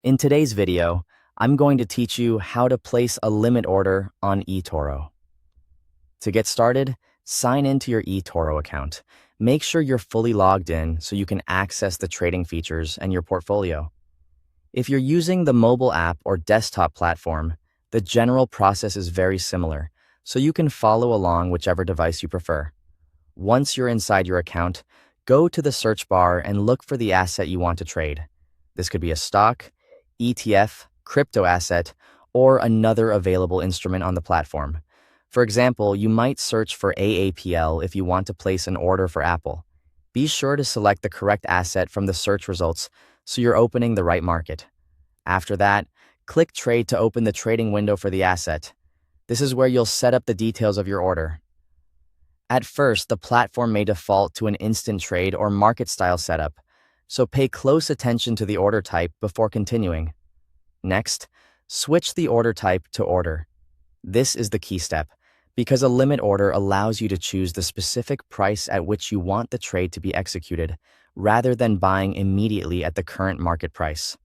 In today's video, I'm going to teach you how to place a limit order on eToro. To get started, sign into your eToro account. Make sure you're fully logged in so you can access the trading features and your portfolio. If you're using the mobile app or desktop platform, the general process is very similar, so you can follow along whichever device you prefer. Once you're inside your account, go to the search bar and look for the asset you want to trade. This could be a stock, ETF, crypto asset, or another available instrument on the platform. For example, you might search for AAPL if you want to place an order for Apple. Be sure to select the correct asset from the search results so you're opening the right market. After that, click Trade to open the trading window for the asset. This is where you'll set up the details of your order. At first, the platform may default to an instant trade or market style setup, so pay close attention to the order type before continuing. Next, switch the order type to order. This is the key step, because a limit order allows you to choose the specific price at which you want the trade to be executed, rather than buying immediately at the current market price.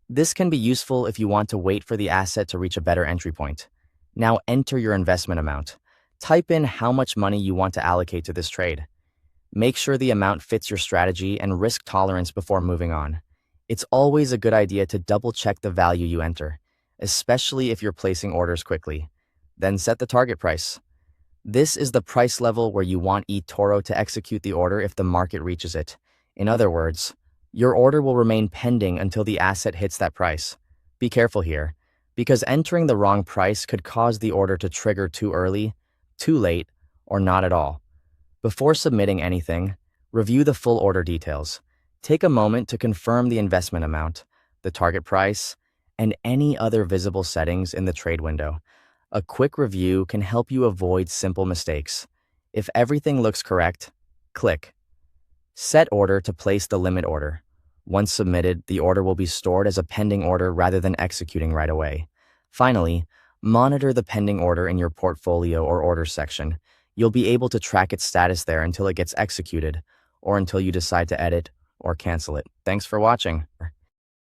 This can be useful if you want to wait for the asset to reach a better entry point. Now enter your investment amount. Type in how much money you want to allocate to this trade. Make sure the amount fits your strategy and risk tolerance before moving on. It's always a good idea to double-check the value you enter, especially if you're placing orders quickly. Then set the target price. This is the price level where you want eToro to execute the order if the market reaches it. In other words, your order will remain pending until the asset hits that price. Be careful here, because entering the wrong price could cause the order to trigger too early, too late, or not at all. Before submitting anything, review the full order details. Take a moment to confirm the investment amount, the target price, and any other visible settings in the trade window. A quick review can help you avoid simple mistakes. If everything looks correct, click Set Order to place the limit order. Once submitted, the order will be stored as a pending order rather than executing right away. Finally, monitor the pending order in your portfolio or orders section. You'll be able to track its status there until it gets executed, or until you decide to edit or cancel it. Thanks for watching.